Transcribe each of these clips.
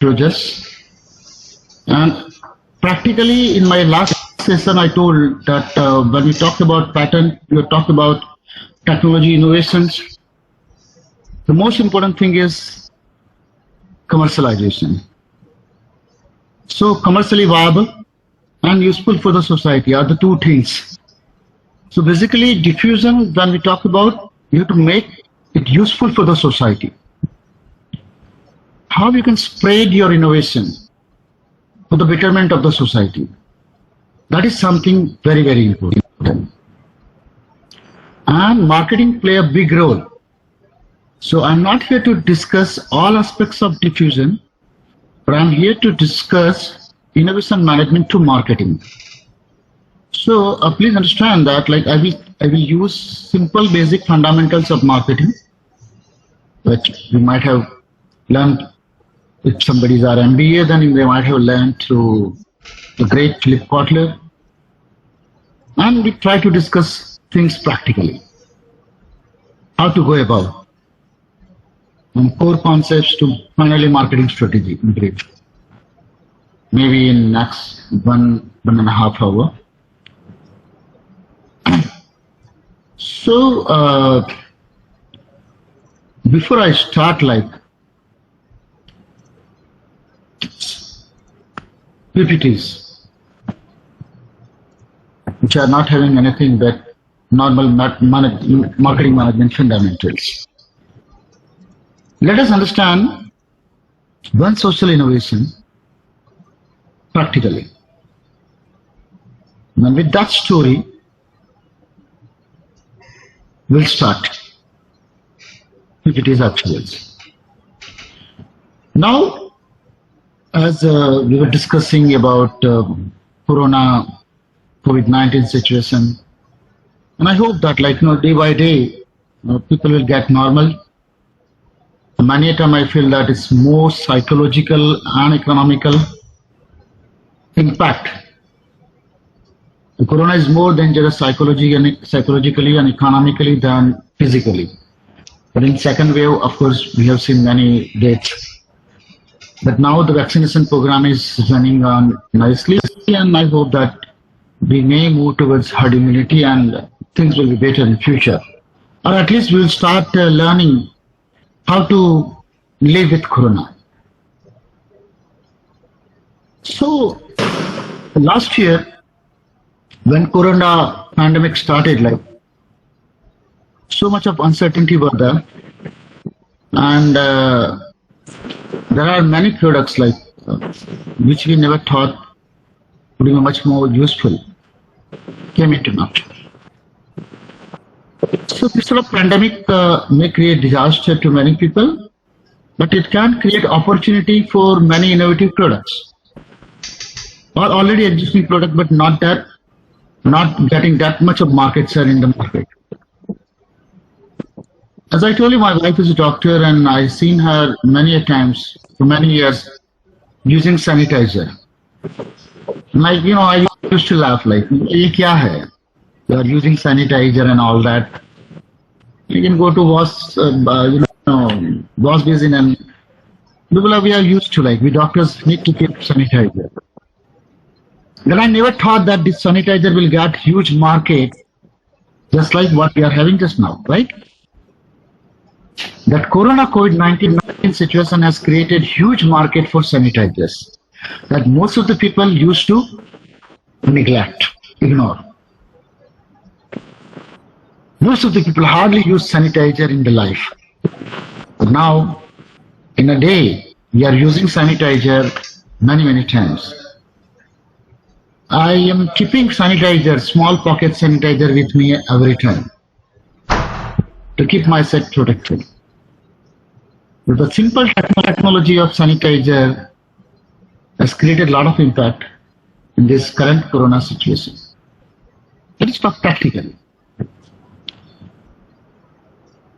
Tejas. And practically in my last session, I told that when we talked about patent, we talked about technology innovations. The most important thing is commercialization. So commercially viable and useful for the society are the two things. So basically diffusion, when we talk about, you have to make it useful for the society. How you can spread your innovation for the betterment of the society. That is something very, very important. And marketing play a big role. So I'm not here to discuss all aspects of diffusion, but I'm here to discuss innovation management to marketing. So please understand that like I will use simple basic fundamentals of marketing, which we might have learned if somebody's our MBA, then they might have learned through the great Philip Kotler. And we try to discuss things practically. How to go about. From core concepts to finally marketing strategy in brief. Maybe in next one and a half hour. So before I start, like PPTs, which are not having anything but normal marketing management fundamentals. Let us understand one social innovation practically. And with that story, we'll start. PPTs actuals. Now, as we were discussing about Corona, COVID-19 situation, and I hope that day by day, people will get normal. Many a time I feel that it's more psychological and economical impact. The Corona is more dangerous psychologically and economically than physically. But in second wave, of course, we have seen many deaths. But now the vaccination program is running on nicely, and I hope that we may move towards herd immunity and things will be better in future. Or at least we'll start learning how to live with Corona. So last year, when Corona pandemic started, so much of uncertainty was there, and there are many products which we never thought would be much more useful came into market. So this sort of pandemic may create disaster to many people, but it can create opportunity for many innovative products or already existing product, but not getting that much of market share in the market. As I told you, my wife is a doctor, and I've seen her many a times for many years using sanitizer. I used to laugh "Ye kya hai? You are using sanitizer and all that." You can go to wash basin, and we are used to we doctors need to keep sanitizer. Then I never thought that this sanitizer will get huge market, just like what we are having just now, right? That Corona COVID-19 situation has created huge market for sanitizers that most of the people used to neglect, ignore. Most of the people hardly use sanitizer in their life. But now, in a day, we are using sanitizer many times. I am keeping sanitizer, small pocket sanitizer with me every time to keep myself protected. But the simple technology of sanitizer has created a lot of impact in this current Corona situation. Let us talk practically.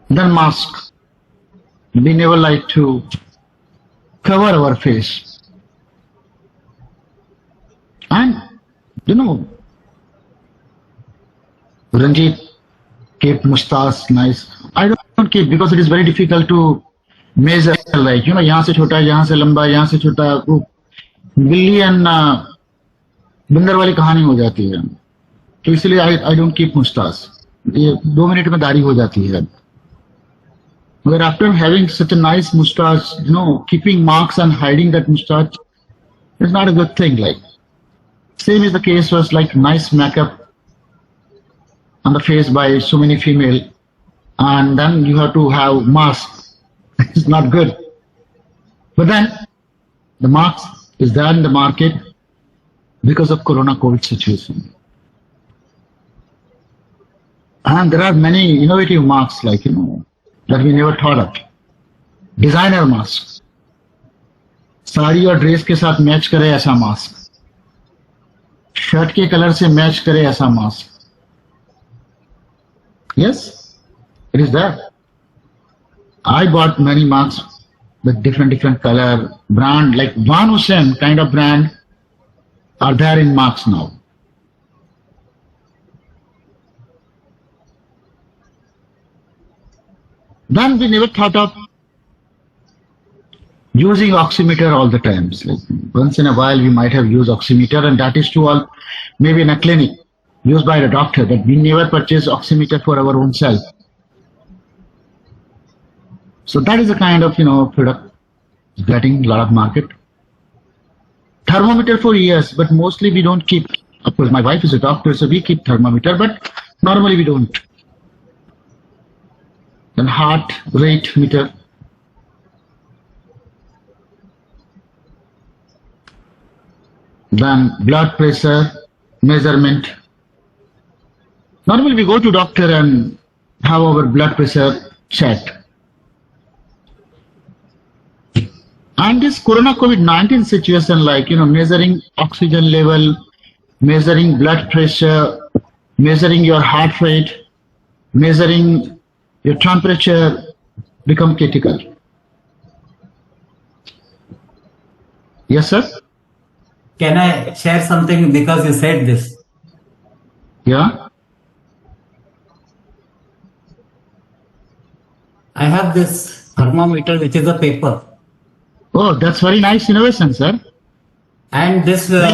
Then mask. We never like to cover our face. And Ranjit kept mustache nice. I don't keep because it is very difficult to measure picture, like, you know, यहाँ से छोटा, यहाँ से लंबा, यहाँ से छोटा, वो बिल्ली एंड बंदर वाली कहानी हो जाती है. तो इसलिए आई डोंट कीप मुस्तास. ये 2 मिनट में दाढ़ी हो जाती है. मगर after having such a nice moustache, you know, keeping marks and hiding that moustache is not a good thing. Like same is the case was like nice makeup on the face by so many female, and then you have to have mask. It's not good. But then the mask is there in the market because of Corona COVID situation. And there are many innovative masks, like, you know, that we never thought of. Designer mask. Sari और dress के साथ match करे ऐसा mask. Shirt के colour से match करे ऐसा mask. Yes, it is there. I bought many masks with different color, brand, like Van Hussein kind of brand are there in masks now. Then we never thought of using oximeter all the times. Like once in a while we might have used oximeter, and that is to all maybe in a clinic used by the doctor, but we never purchase oximeter for our own self. So that is a kind of, you know, product getting a lot of market. Thermometer for years, but mostly we don't keep. Of course, my wife is a doctor, so we keep thermometer, but normally we don't. Then heart rate meter. Then blood pressure measurement. Normally we go to doctor and have our blood pressure checked. And this Corona COVID-19 situation, like, you know, measuring oxygen level, measuring blood pressure, measuring your heart rate, measuring your temperature become critical. Yes, sir? Can I share something because you said this? Yeah? I have this thermometer, which is a paper. Oh, that's very nice innovation, sir. And this, it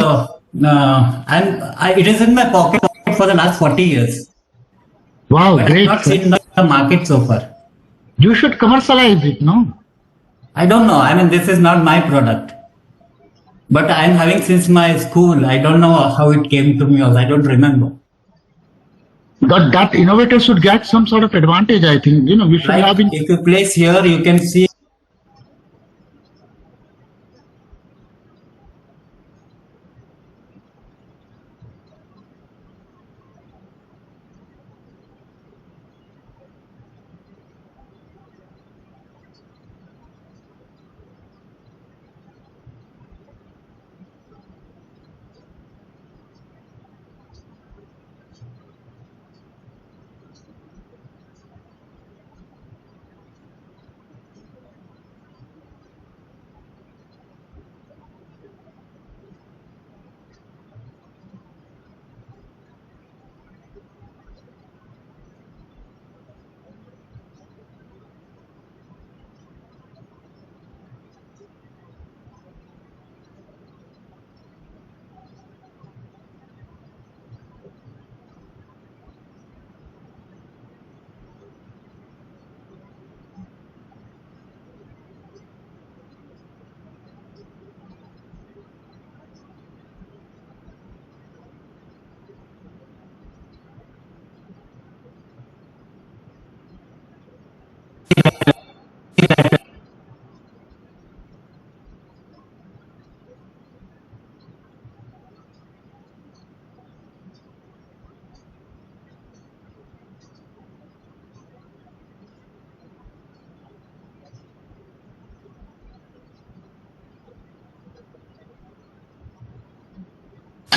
is in my pocket for the last 40 years. Wow, But I great. have not seen the market so far. You should commercialize it, no? I don't know. I mean, this is not my product. But I'm having since my school. I don't know how it came to me also. I don't remember. That innovator should get some sort of advantage, I think. You know, we should Like, have been. if you place here, you can see.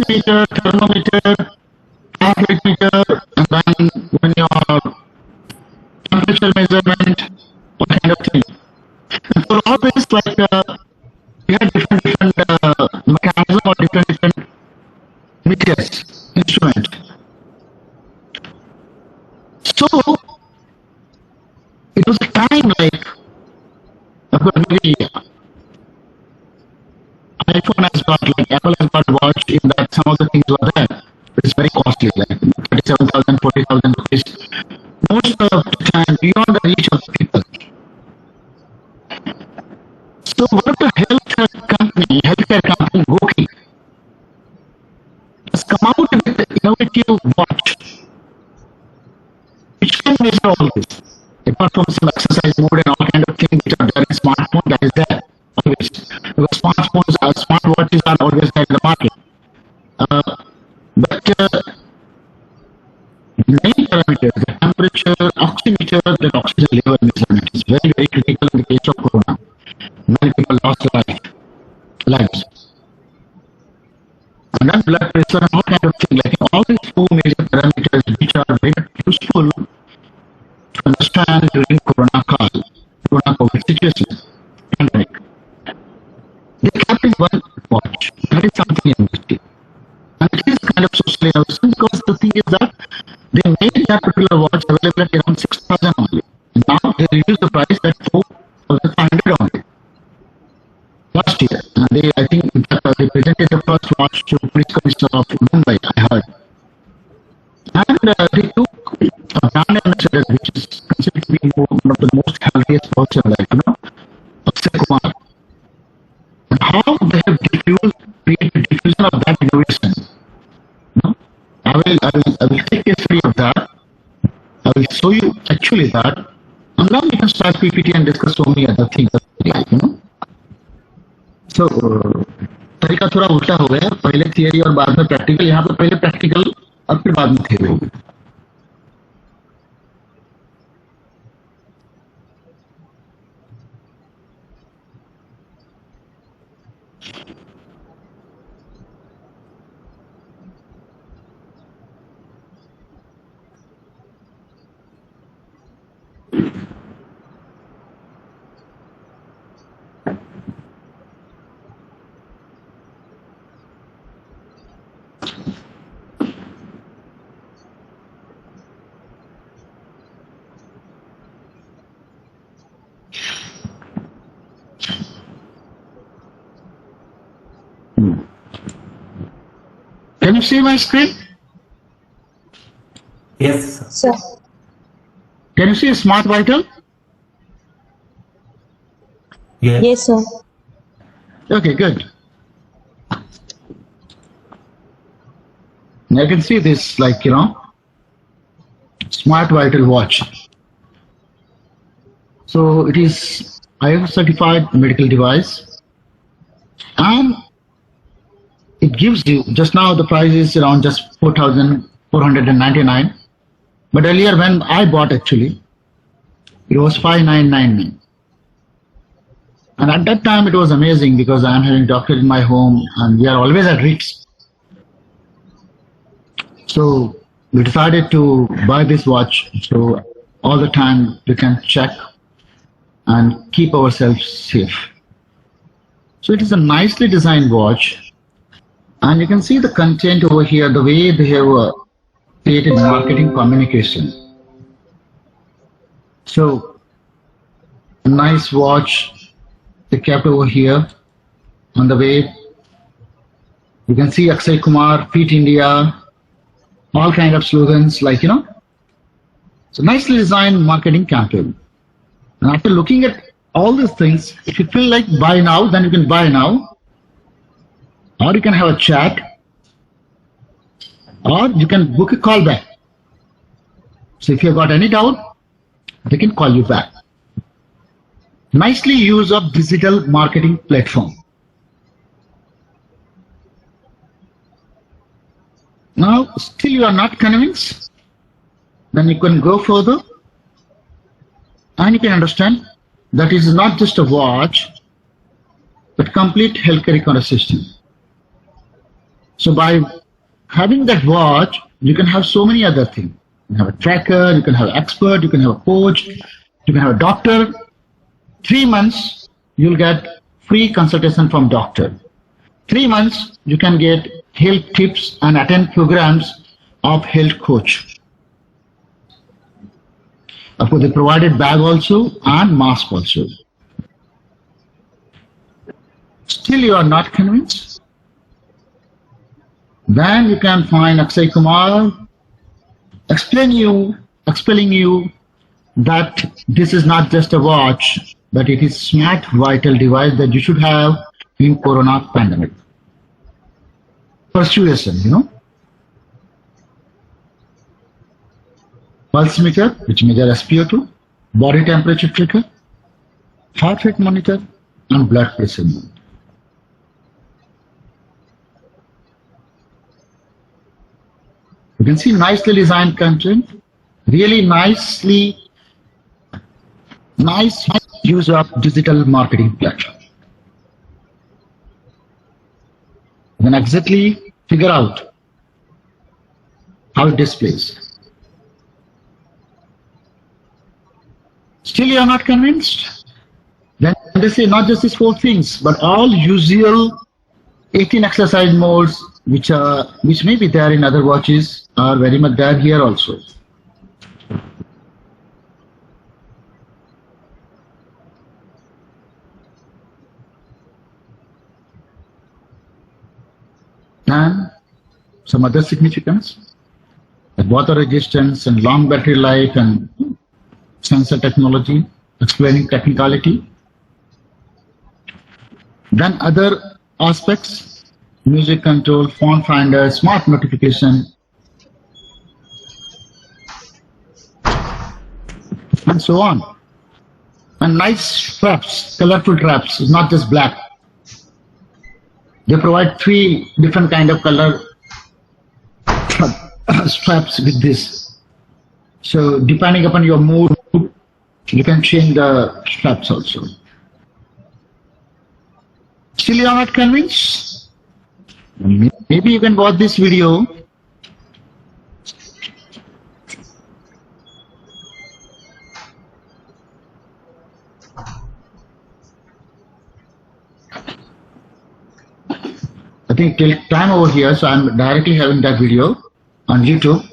Meter, thermometer, heart rate meter, and then when your temperature measurement, what kind of thing. And for all this, like, we have different mechanism or different meters, instrument. So, it was a time like Of course, maybe iPhone has got, like Apple has got watch in that some of the things were there. It's very costly, like 37,000, 40,000 rupees. Most of the time beyond the reach of people. So one of the healthcare company, Woki, has come out with an innovative watch which can measure all this. Apart from some exercise mode and all kind of things which are there in smartphone, that is there always. Because smartwatches are always there in the market. But main parameters, the temperature, oximeter, the oxygen level measurement is very, very critical in the case of corona. Many people lost lives. And then blood pressure and all kind of things. Like all these four major parameters which are very useful to understand during corona COVID situation, pandemic. They kept in one watch. That is something interesting. And it is kind of socially innocent because the thing is that they made that particular watch available at around 6,000 only. And now they reduced the price at 4,500 only. Last year, I think they presented the first watch to Police Commissioner of Mumbai, I heard. And they took a brand ambassador, which is considered to be one of the most healthiest watches, Akshay Kumar. And how they have created diffusion of that innovation. I will take a study of that. I will show you actually that. And then we can start PPT and discuss so many other things. So, तरीका थोड़ा उल्टा हो गया, पहले theory और बाद में practical. यहाँ पर पहले प्रैक्टिकल और फिर बाद में theory. Can you see my screen? Yes. Sir. Can you see Smart Vital? Yes. Yes, sir. Okay, good. I can see this, Smart Vital watch. So it is ISO certified medical device, and it gives you, just now the price is around just 4,499, but earlier when I bought actually, it was 5,999. And at that time it was amazing because I am having doctor in my home and we are always at risk. So we decided to buy this watch, so all the time we can check and keep ourselves safe. So it is a nicely designed watch, and you can see the content over here, the way they have created marketing communication. So a nice watch they kept over here on the way. You can see Akshay Kumar, Fit India, all kind of slogans, so nicely designed marketing campaign. And after looking at all these things, if you feel like buy now, then you can buy now, or you can have a chat, or you can book a call back. So if you've got any doubt, they can call you back. Nicely use of digital marketing platform. Now, still you are not convinced, then you can go further and you can understand that it is not just a watch, but complete healthcare ecosystem. So by having that watch, you can have so many other things. You can have a tracker, you can have an expert, you can have a coach, you can have a doctor. 3 months, you'll get free consultation from doctor. 3 months, you can get health tips and attend programs of health coach. Of course, they provided bag also and mask also. Still you are not convinced? Then you can find Akshay Kumar explaining you that this is not just a watch, but it is smart vital device that you should have in Corona pandemic. Persuasion, pulse meter, which measure SpO2, body temperature tracker, heart rate monitor, and blood pressure monitor. You can see nicely designed content, really nice use of digital marketing platform. You can exactly figure out how it displays. Still you are not convinced? Then they say not just these 4 things, but all usual 18 exercise modes which may be there in other watches are very much there here also. And some other significance, like water resistance and long battery life and sensor technology, explaining technicality. Then other aspects, music control, phone finder, smart notification, and so on. And nice straps, colorful straps, not just black. They provide 3 different kind of color straps with this. So depending upon your mood, you can change the straps also. Still you are not convinced? Maybe you can watch this video. I think till time over here, so I'm directly having that video on YouTube.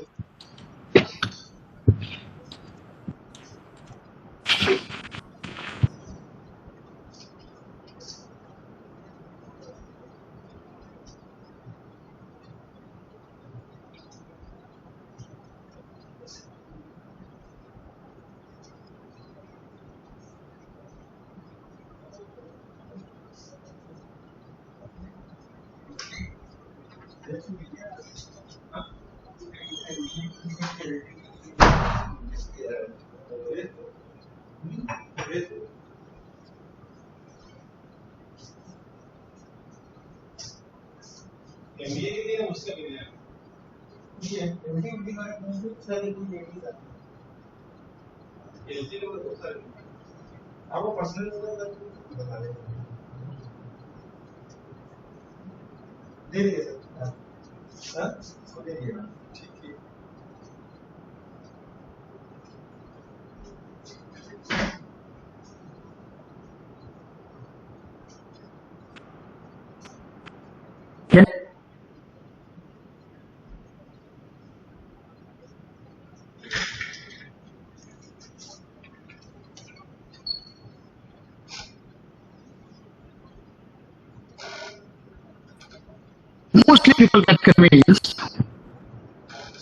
Mostly people get convinced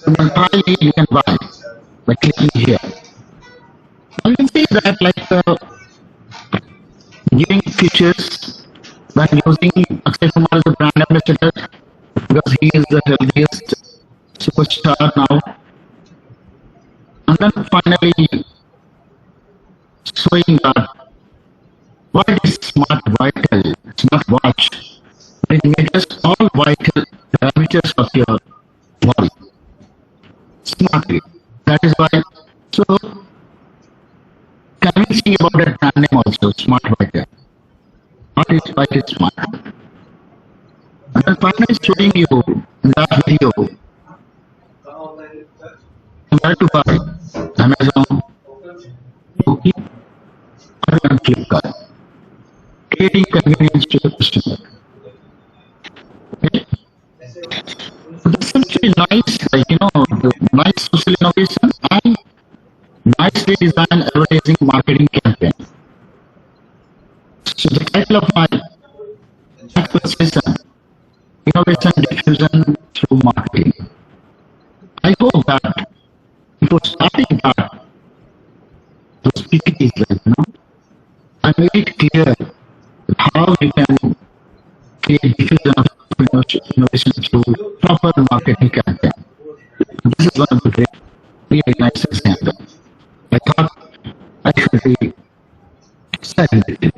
entirely you can buy by clicking here. Now you can see that giving features by using Akshay Kumar as a brand ambassador because he is the healthiest superstar now. And then finally showing that what is smart vital, smartwatch. It measures all vital parameters of your body smartly. That is why, so convincing about that brand name also, Smart Vital. What is smart? And then finally showing you in that video where to buy Amazon, Cookie, or even Flipkart, creating convenience to the customer. That's actually nice, nice social innovation and nicely designed advertising marketing campaign. So the title of my persuasion, innovation diffusion through marketing. I hope that before starting that, those PPTs, I made it clear how you can create diffusion of innovation through proper marketing campaign. This is one of the great, really nice examples. I thought I should be silent.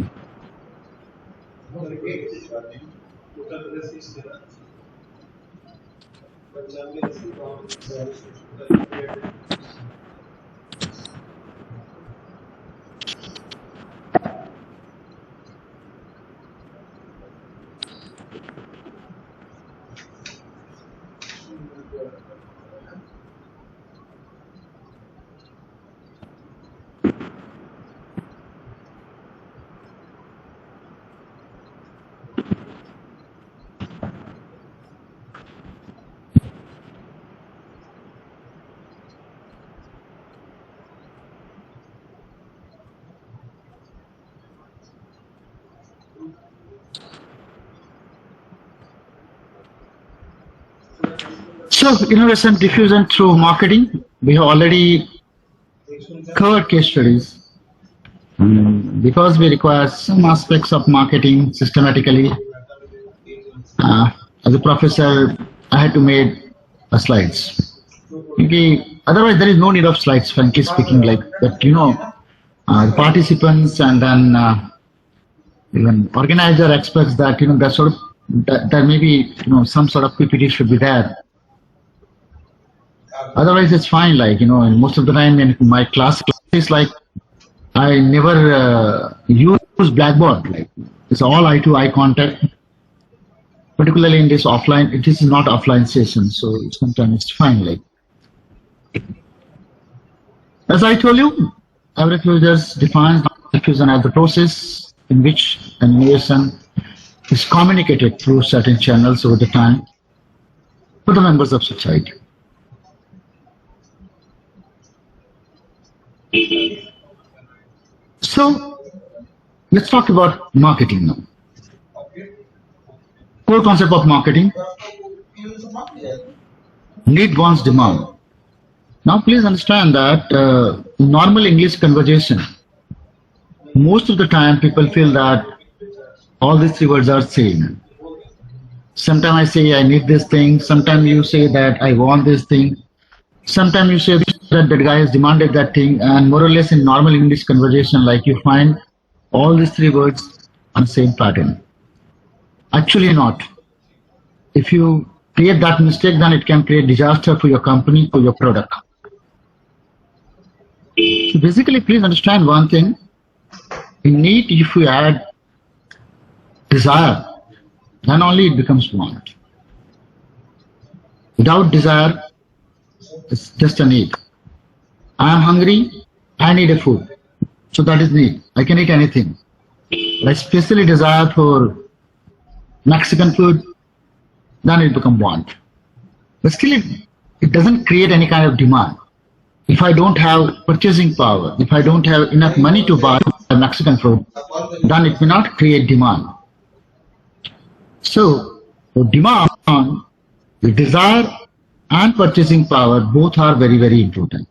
So, innovation diffusion through marketing, we have already covered case studies. Because we require some aspects of marketing systematically. As a professor, I had to make slides. Okay, otherwise, there is no need of slides, frankly speaking, like that, the participants and then even organizer expects that, that sort of, that maybe, some sort of PPT should be there. Otherwise, it's fine. Like, and most of the time in my class, it's like I never use Blackboard. Like, it's all eye to eye contact. Particularly in this offline, it is not offline session, so sometimes it's fine. Like, as I told you, Average Users defines diffusion as the process in which an innovation is communicated through certain channels over the time to the members of society. So, let's talk about marketing now. Core concept of marketing: need wants demand. Now, please understand that in normal English conversation, most of the time people feel that all these three words are same. Sometimes I say I need this thing. Sometimes you say that I want this thing. Sometimes you say that that guy has demanded that thing, and more or less in normal English conversation, like you find all these three words on the same pattern. Actually not. If you create that mistake, then it can create disaster for your company, for your product. So basically, please understand one thing. In need, if you add desire, then only it becomes want. Without desire, it's just a need. I am hungry, I need a food. So that is need. I can eat anything. But I especially desire for Mexican food, then it becomes want. But still, it doesn't create any kind of demand. If I don't have purchasing power, if I don't have enough money to buy Mexican food, then it may not create demand. So, for demand, the desire and purchasing power both are very, very important.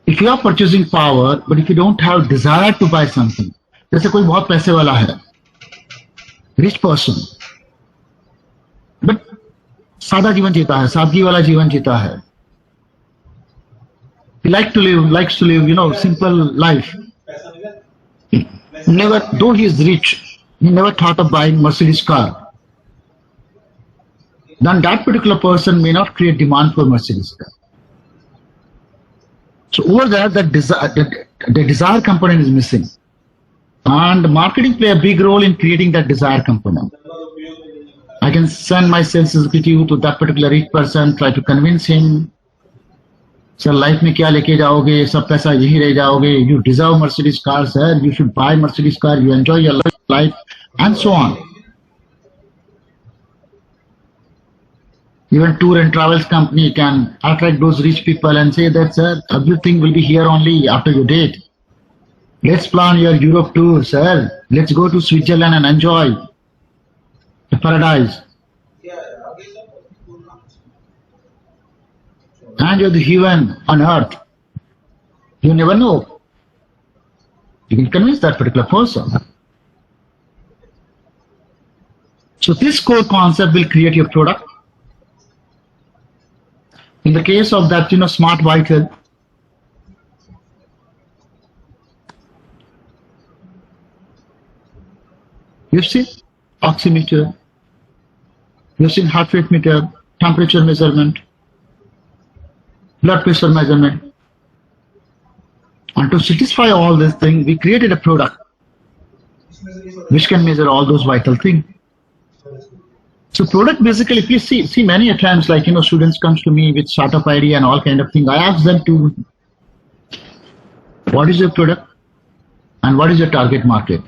If you have purchasing power, but if you don't have desire to buy something, जैसे कोई बहुत पैसे वाला है, rich person, but सादा जीवन जीता है, सादगी वाला जीवन जीता है. He likes to live, simple life. Never, though he is rich, he never thought of buying Mercedes car. Then that particular person may not create demand for Mercedes car. So over there, the desire component is missing. And marketing play a big role in creating that desire component. I can send my sales executive to that particular rich person, try to convince him, sir, life में क्या लेके जाओगे, सब पैसा यही रह जाओगे, you deserve Mercedes car, sir, you should buy Mercedes car, you enjoy your life, and so on. Even tour and travels company can attract those rich people and say that, sir, everything will be here only after your date. Let's plan your Europe tour, sir. Let's go to Switzerland and enjoy the paradise. And you're the heaven on earth. You never know. You can convince that particular person. So this core concept will create your product. In the case of that, Smart Vital, you've seen oximeter, you've seen heart rate meter, temperature measurement, blood pressure measurement. And to satisfy all these things, we created a product which can measure all those vital things. So product basically, if you see many a times, like, students comes to me with startup idea and all kind of thing. I ask them to, what is your product and what is your target market?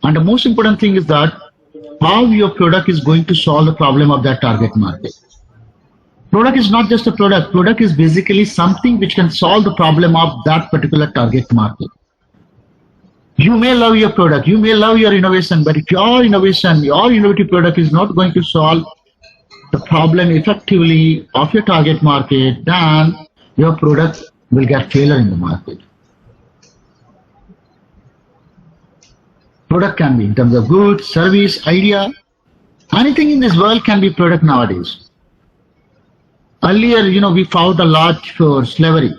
And the most important thing is that how your product is going to solve the problem of that target market. Product is not just a product. Product is basically something which can solve the problem of that particular target market. You may love your product, you may love your innovation, but if your innovation, your innovative product is not going to solve the problem effectively of your target market, then your product will get failure in the market. Product can be in terms of goods, service, idea. Anything in this world can be product nowadays. Earlier, we fought a lot for slavery.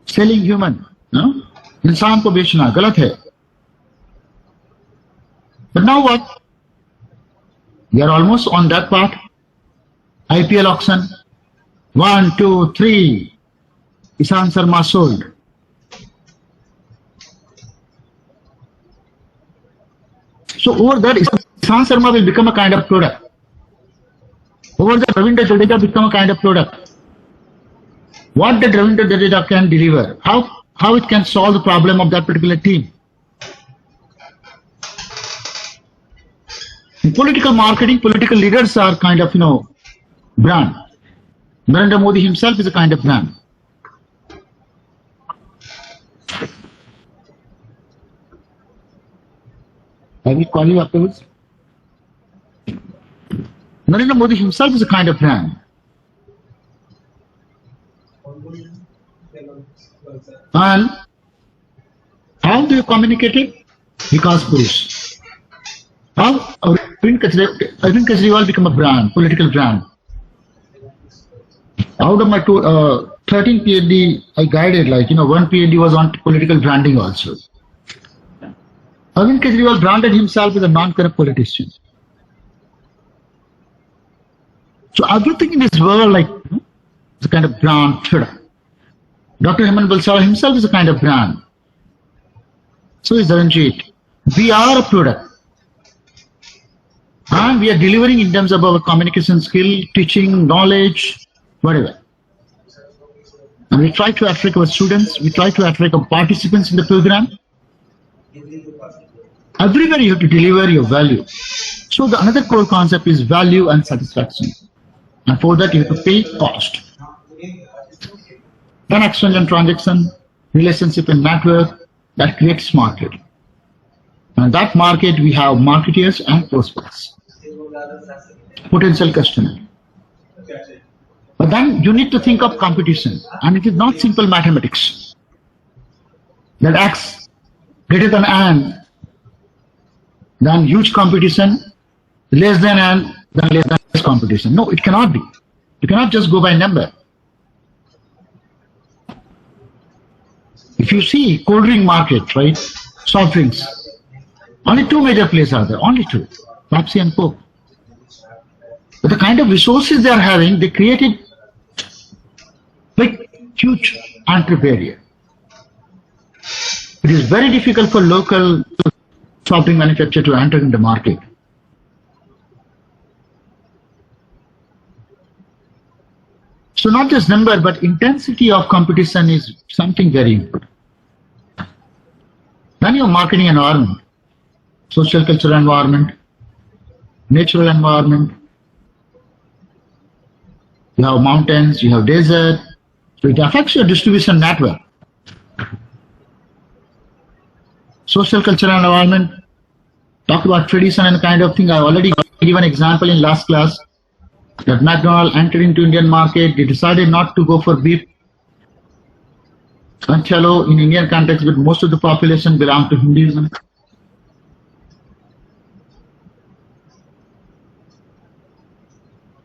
Selling human. इंसान को बेचना गलत है. But now what? We are almost on that part. IPL auction. 1, 2, 3. Ishan Sharma sold. So over that, Ishan Sharma will become a kind of product. Over that, Ravindra Jadeja become a kind of product. What the Ravindra Jadeja can deliver? How it can solve the problem of that particular team. In political marketing, political leaders are kind of, brand. Narendra Modi himself is a kind of brand. I will call you afterwards. Narendra Modi himself is a kind of brand. And how do you communicate it? Vikas Purush. How Arvind Kejriwal become a brand, political brand. Out of my 13 PhD, I guided, one PhD was on political branding also. Arvind Kejriwal branded himself as a non-corrupt politician. So everything in this world, is a kind of brand. Dr. Hemant Balsara himself is a kind of brand. So is Dharanjit. We are a product. And we are delivering in terms of our communication skill, teaching, knowledge, whatever. And we try to attract our students, we try to attract our participants in the program. Everywhere you have to deliver your value. So the another core concept is value and satisfaction. And for that you have to pay cost. Then exchange and transaction, relationship and network, that creates market. And that market we have marketeers and prospects, potential customer. But then you need to think of competition, and it is not simple mathematics. That X greater than N, then huge competition, less than N, then less than less competition. No, it cannot be. You cannot just go by number. If you see cold drink market, right, soft drinks, only two major players are there, only two, Pepsi and Coke. But the kind of resources they are having, they created huge entry barrier. It is very difficult for local soft drink manufacturer to enter in the market. So not just number, but intensity of competition is something very important. Then your marketing environment, social cultural environment, natural environment. You have mountains, you have desert, So it affects your distribution network. Social, cultural environment, talk about tradition and kind of thing. I already gave an example in last class that McDonald entered into Indian market. They decided not to go for beef. And chalo, in Indian context, but most of the population belong to Hinduism.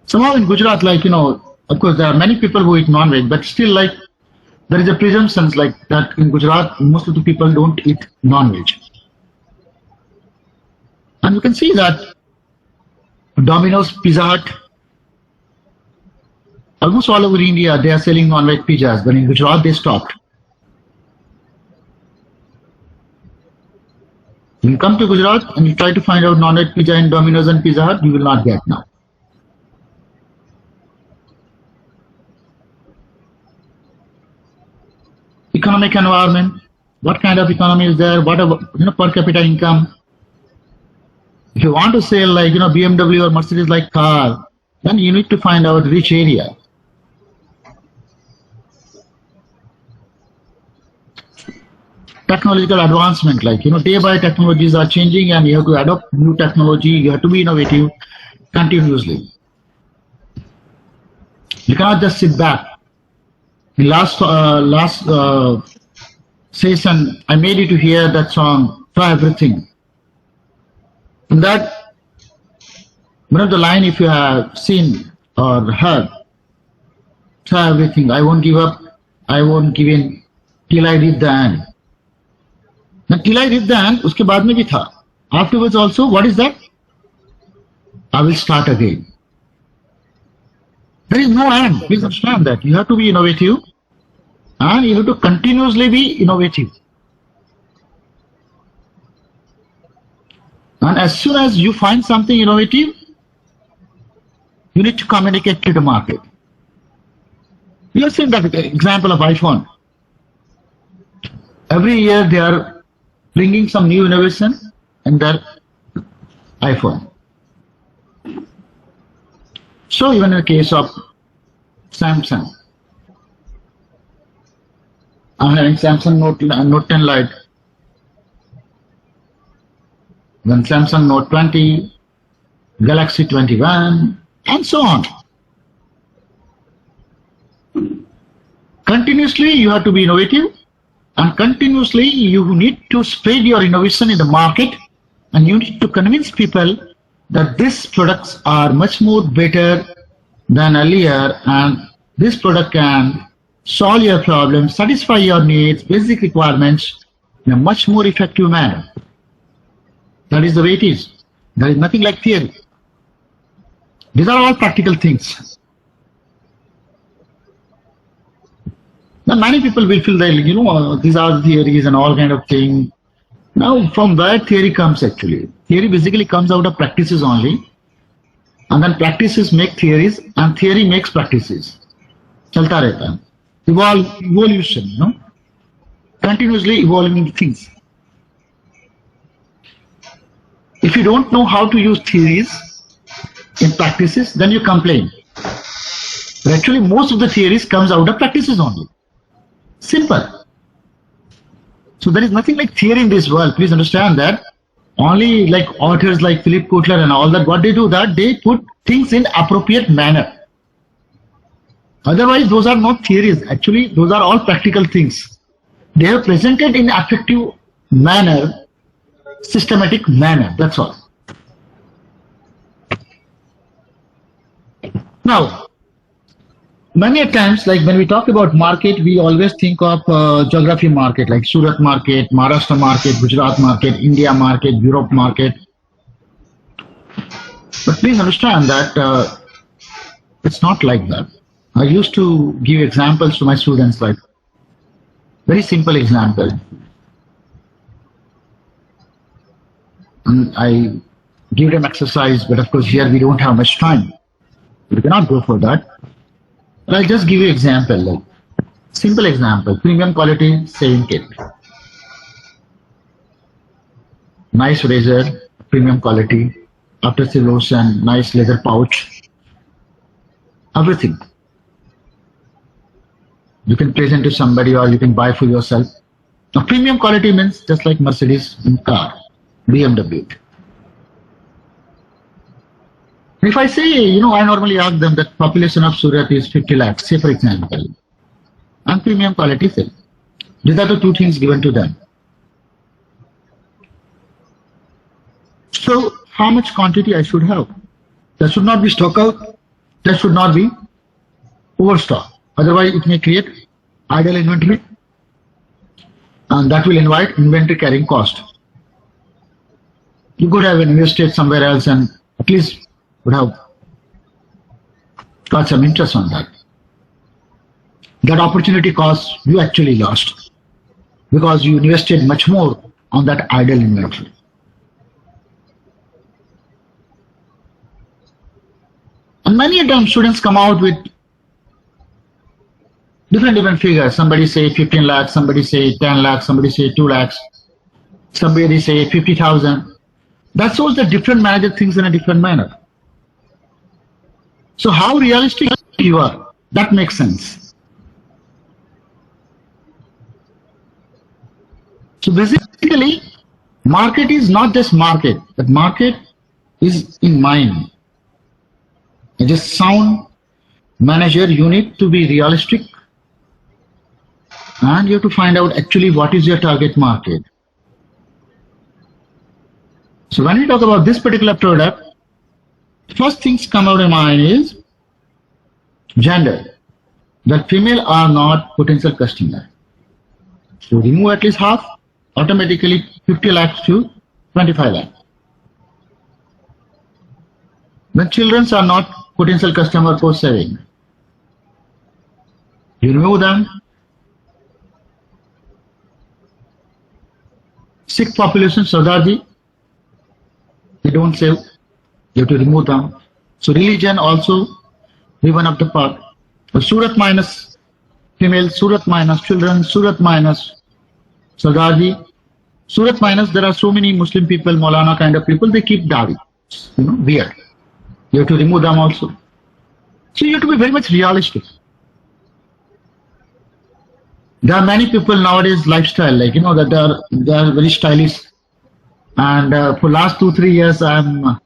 Somehow in Gujarat, like, of course, there are many people who eat non-veg, but still, like, there is a presumption like that in Gujarat, most of the people don't eat non-veg. And you can see that Domino's, Pizza Hut, almost all over India, they are selling non-veg pizzas, but in Gujarat, they stopped. You come to Gujarat and you try to find out non-veg pizza in Domino's and Pizza Hut, you will not get now. Economic environment, what kind of economy is there, what about, per capita income. If you want to sell like, BMW or Mercedes like car, then you need to find out which area. Technological advancement, like, day by technologies are changing and you have to adopt new technology, you have to be innovative continuously. You cannot just sit back. In last session, I made you to hear that song, Try Everything. In that, one of the line, if you have seen or heard, try everything, I won't give up, I won't give in till I reach the end. Now, till I reach the end, uske baad mein bhi tha. Afterwards also, what is that? I will start again. There is no end. Please understand that. You have to be innovative and you have to continuously be innovative. And as soon as you find something innovative, you need to communicate to the market. You have seen that example of iPhone. Every year they are bringing some new innovation in their iPhone. So even in the case of Samsung, I'm having Samsung Note 10 Lite, then Samsung Note 20, Galaxy 21, and so on. Continuously you have to be innovative and continuously you need to spread your innovation in the market and you need to convince people that these products are much more better than earlier and this product can solve your problems, satisfy your needs, basic requirements in a much more effective manner. That is the way it is. There is nothing like theory. These are all practical things. Now many people will feel that, these are theories and all kind of thing. Now from where theory comes actually? Theory basically comes out of practices only. And then practices make theories and theory makes practices. Chalta rehta hai. Evolution, continuously evolving things. If you don't know how to use theories in practices, then you complain. But actually most of the theories comes out of practices only. Simple. So there is nothing like theory in this world. Please understand that. Only like authors like Philip Kotler and all that, what they do that they put things in appropriate manner. Otherwise, those are not theories. Actually, those are all practical things. They are presented in effective manner, systematic manner. That's all. Now, many a times, like when we talk about market, we always think of geography market, like Surat market, Maharashtra market, Gujarat market, India market, Europe market. But please understand that it's not like that. I used to give examples to my students, like very simple example. And I give them exercise, but of course here we don't have much time. We cannot go for that. But I'll just give you example, like simple example, premium quality shaving kit. Nice razor, premium quality, after shave lotion, nice leather pouch, everything. You can present to somebody or you can buy for yourself. Now, premium quality means just like Mercedes in car, BMW. If I say, I normally ask them that population of Surat is 50 lakhs, say for example, and premium quality sale. These are the two things given to them. So, how much quantity I should have? That should not be stock out. That should not be overstock. Otherwise, it may create idle inventory, and that will invite inventory carrying cost. You could have invested somewhere else and at least would have got some interest on that. That opportunity cost you actually lost because you invested much more on that idle inventory. And many times students come out with different figures. Somebody say 15 lakhs, somebody say 10 lakhs, somebody say 2 lakhs, somebody say 50,000. That shows that different manager thinks in a different manner. So how realistic you are, that makes sense. So basically, market is not just market, but market is in mind. As a sound manager, you need to be realistic and you have to find out actually what is your target market. So when we talk about this particular product, first things come out of mind is gender. That female are not potential customer. So remove at least half, automatically 50 lakhs to 25 lakhs. When children are not potential customer for saving, you remove them. Sikh population, Sardarji, they don't save. You have to remove them. So religion also be one of the part. So Surat minus female, Surat minus children, Surat minus Sardarji, Surat minus there are so many Muslim people, Maulana kind of people, they keep dadi, beard. You have to remove them also. So you have to be very much realistic. There are many people nowadays lifestyle, like that they are very stylish. And for last 2-3 years, I'm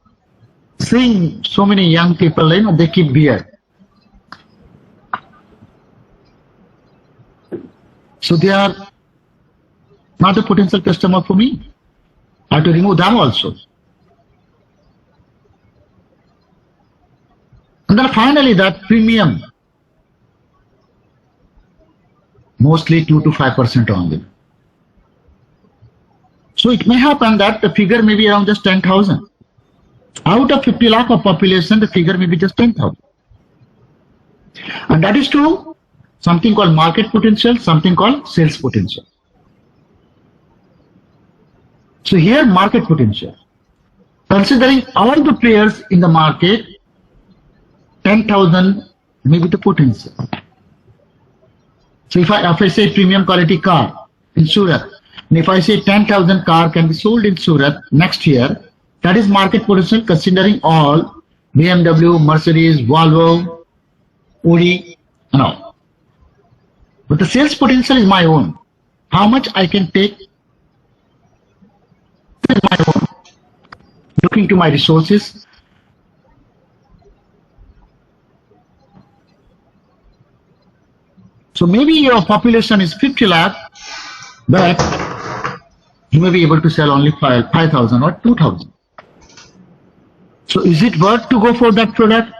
seeing so many young people, they keep beard. So they are not a potential customer for me. I have to remove them also. And then finally that premium, mostly 2 to 5% only. So it may happen that the figure may be around just 10,000. Out of 50 lakh of population, the figure may be just 10,000. And that is true, something called market potential, something called sales potential. So here market potential. Considering all the players in the market, 10,000 may be the potential. So if I say premium quality car in Surat, and if I say 10,000 car can be sold in Surat next year, that is market potential considering all BMW, Mercedes, Volvo, Audi, and all. But the sales potential is my own. How much I can take is my own. Looking to my resources. So maybe your population is 50 lakh, but you may be able to sell only 5,000 or 2,000. So is it worth to go for that product?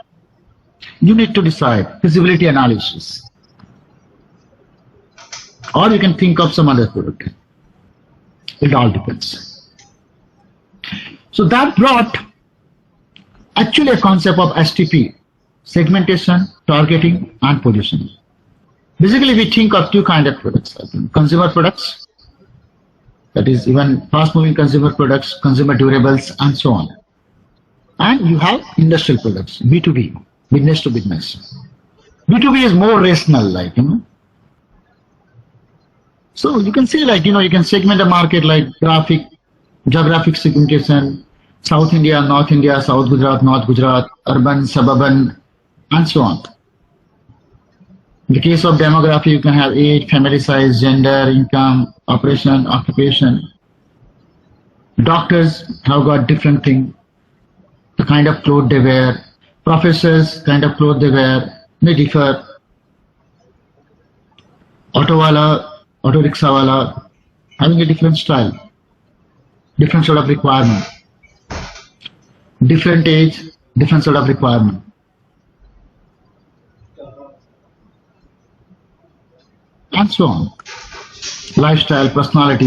You need to decide feasibility analysis. Or you can think of some other product. It all depends. So that brought actually a concept of STP, segmentation, targeting, and positioning. Basically, we think of two kinds of products. Consumer products, that is even fast-moving consumer products, consumer durables, and so on. And you have industrial products, B2B, business to business. B2B is more rational, So you can say you can segment the market like geographic segmentation, South India, North India, South Gujarat, North Gujarat, urban, suburban, and so on. In the case of demography, you can have age, family size, gender, income, operation, occupation. Doctors have got different thing, the kind of clothes they wear. Professors, kind of clothes they wear may differ. Auto wala, auto rickshaw wala, having a different style, different sort of requirement. Different age, different sort of requirement. And so on. Lifestyle, personality,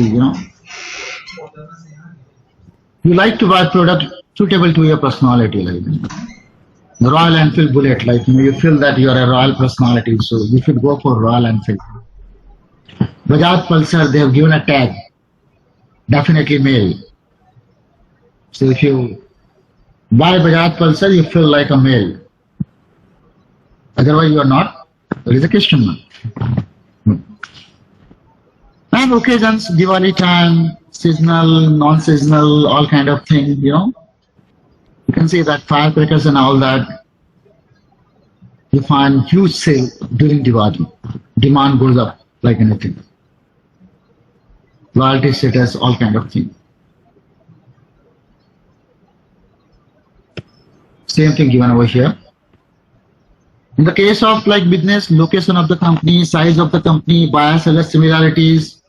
You like to buy product suitable to your personality, like the Royal Enfield Bullet, like you feel that you are a royal personality, so you should go for Royal Enfield. Bajaj Pulsar, they have given a tag, definitely male. So if you buy Bajaj Pulsar, you feel like a male. Otherwise, you are not. There is a question mark. And occasions, Diwali time, seasonal, non-seasonal, all kind of thing, You can see that firecrackers and all that, you find huge sale during Diwali. Demand goes up like anything. Loyalty status, all kind of thing. Same thing given over here. In the case of like business, location of the company, size of the company, buyer seller similarities,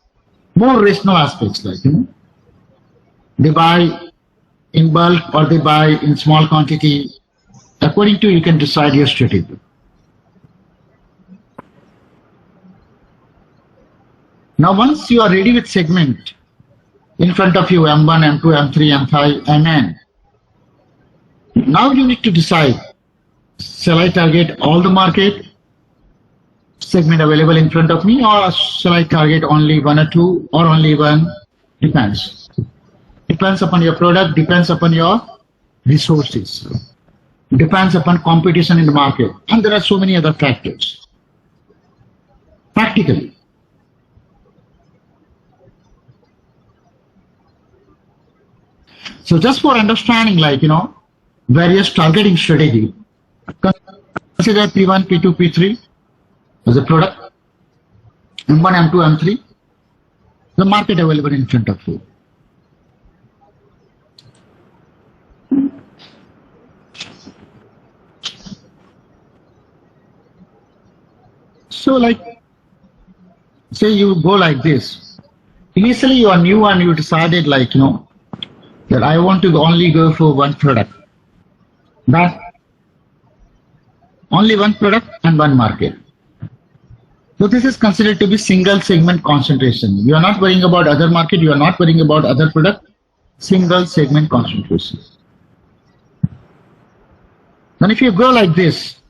more rational aspects like, They buy in bulk or they buy in small quantity. According to you can decide your strategy. Now once you are ready with segment, in front of you M1, M2, M3, M5, Mn, now you need to decide, shall I target all the market segment available in front of me, or shall I target only one or two, or only one? Depends. Depends upon your product, depends upon your resources, depends upon competition in the market, and there are so many other factors. Practically. So just for understanding, like, various targeting strategy, consider P1, P2, P3 as a product, M1, M2, M3, the market available in front of you. So like, say you go like this. Initially you are new and you decided like, that I want to only go for one product. That only one product and one market. So this is considered to be single segment concentration. You are not worrying about other market, you are not worrying about other product, single segment concentration. Then if you go like this,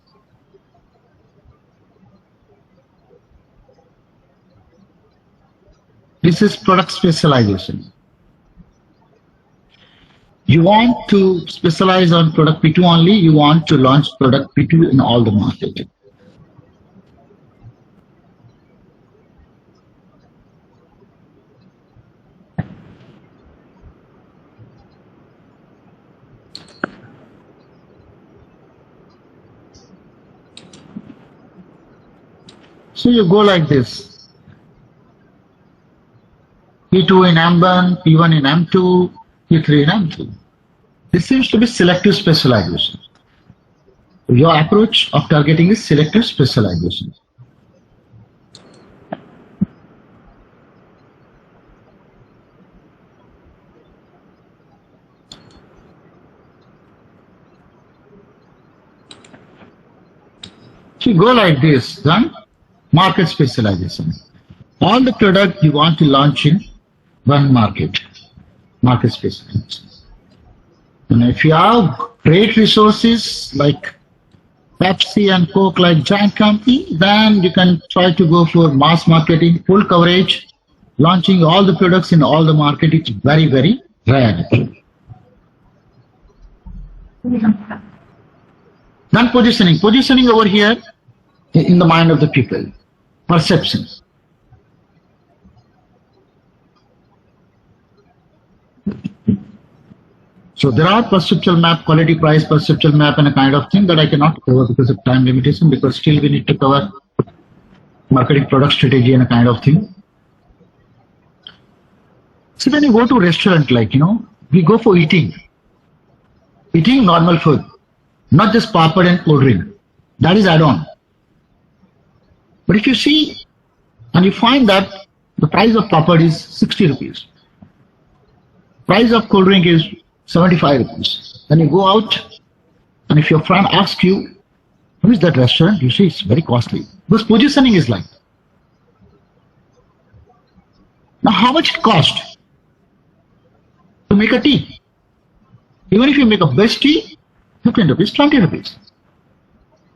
this is product specialization. You want to specialize on product P2 only, you want to launch product P2 in all the market. So you go like this. P2 in M1, P1 in M2, P3 in M2. This seems to be selective specialization. Your approach of targeting is selective specialization. So you go like this, then market specialization. All the product you want to launch in one market specialization. And if you have great resources like Pepsi and Coke, like giant company, then you can try to go for mass marketing, full coverage, launching all the products in all the market. It's very, very rare. Then positioning. Positioning over here in the mind of the people. Perception. So there are perceptual map, quality price perceptual map and a kind of thing that I cannot cover because of time limitation, because still we need to cover marketing product strategy and a kind of thing. So when you go to a restaurant, like, we go for eating normal food, not just papad and cold drink. That is add-on. But if you see and you find that the price of papad is 60 rupees, price of cold drink is 75 rupees. Then you go out, and if your friend asks you, who is that restaurant? You see it's very costly. Because positioning is like. Now how much it cost to make a tea? Even if you make a best tea, 15 rupees, 20 rupees.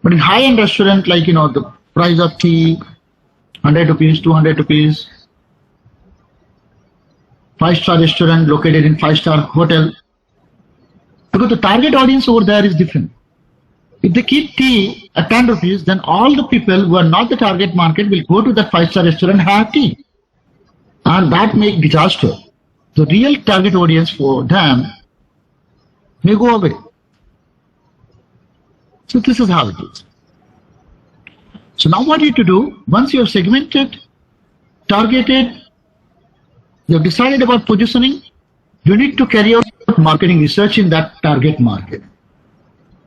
But in high-end restaurant, like, the price of tea, 100 rupees, 200 rupees, 5-star restaurant located in 5-star hotel. Because the target audience over there is different. If they keep tea at 10 rupees, then all the people who are not the target market will go to that 5-star restaurant and have tea. And that makes disaster. The real target audience for them may go away. So this is how it is. So now what you have to do, once you have segmented, targeted, you have decided about positioning, you need to carry out marketing research in that target market.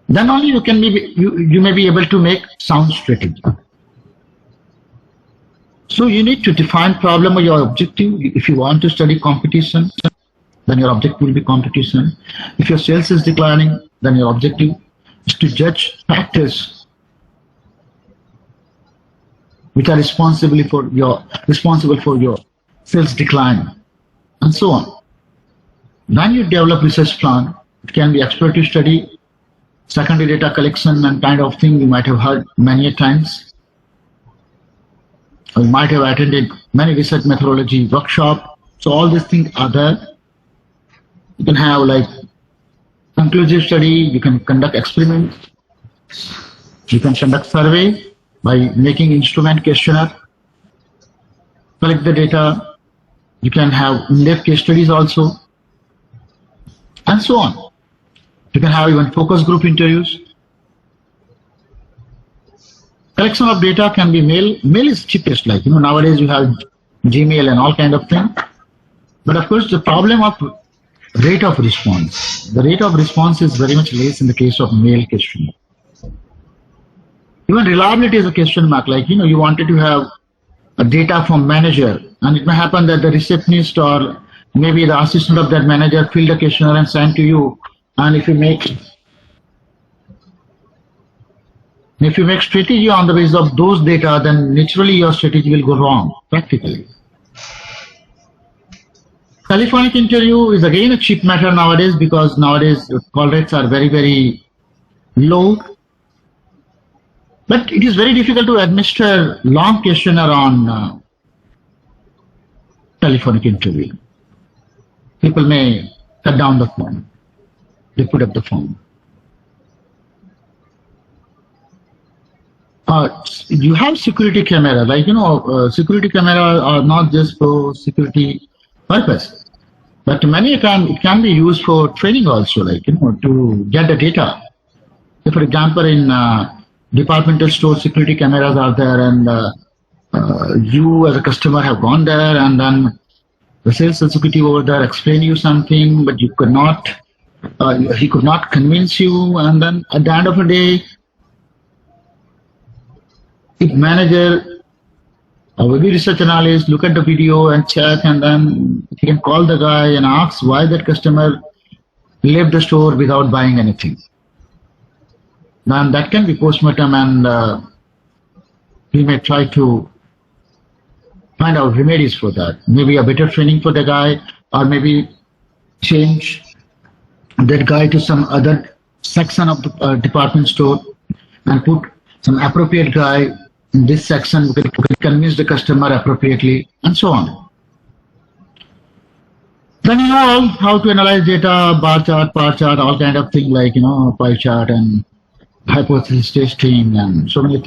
Then only you may be able to make sound strategy. So you need to define problem or your objective. If you want to study competition, then your objective will be competition. If your sales is declining, then your objective is to judge factors which are responsible for your sales decline, and so on. Then you develop research plan. It can be explorative study, secondary data collection, and kind of thing you might have heard many times. Or you might have attended many research methodology workshop. So all these things are there. You can have like conclusive study. You can conduct experiments. You can conduct survey by making instrument questionnaire. Collect the data. You can have in-depth case studies also, and so on. You can have even focus group interviews. Collection of data can be mail. Mail is cheapest, like, nowadays you have Gmail and all kind of thing. But of course, the problem of rate of response. The rate of response is very much less in the case of mail questionnaire. Even reliability is a question mark. Like, you wanted to have a data from manager, and it may happen that the receptionist or maybe the assistant of that manager filled a questionnaire and sent to you. And if you make strategy on the basis of those data, then naturally your strategy will go wrong, practically. Telephonic interview is again a cheap matter nowadays, because nowadays call rates are very, very low. But it is very difficult to administer long questionnaire on telephonic interview. People may cut down the phone. They put up the phone. You have security camera, like, security camera are not just for security purpose, but many a time it can be used for training also, like, to get the data. So for example, in departmental store, security cameras are there, and you as a customer have gone there, and then the sales executive over there explain you something, but you could not, he could not convince you, and then at the end of the day, if manager or maybe research analyst look at the video and check, and then he can call the guy and ask why that customer left the store without buying anything. Then that can be postmortem, and we may try to find out remedies for that. Maybe a better training for the guy, or maybe change that guy to some other section of the department store and put some appropriate guy in this section who can convince the customer appropriately, and so on. Then you know how to analyze data, bar chart, all kind of thing, like, pie chart and hypothesis testing and so many things.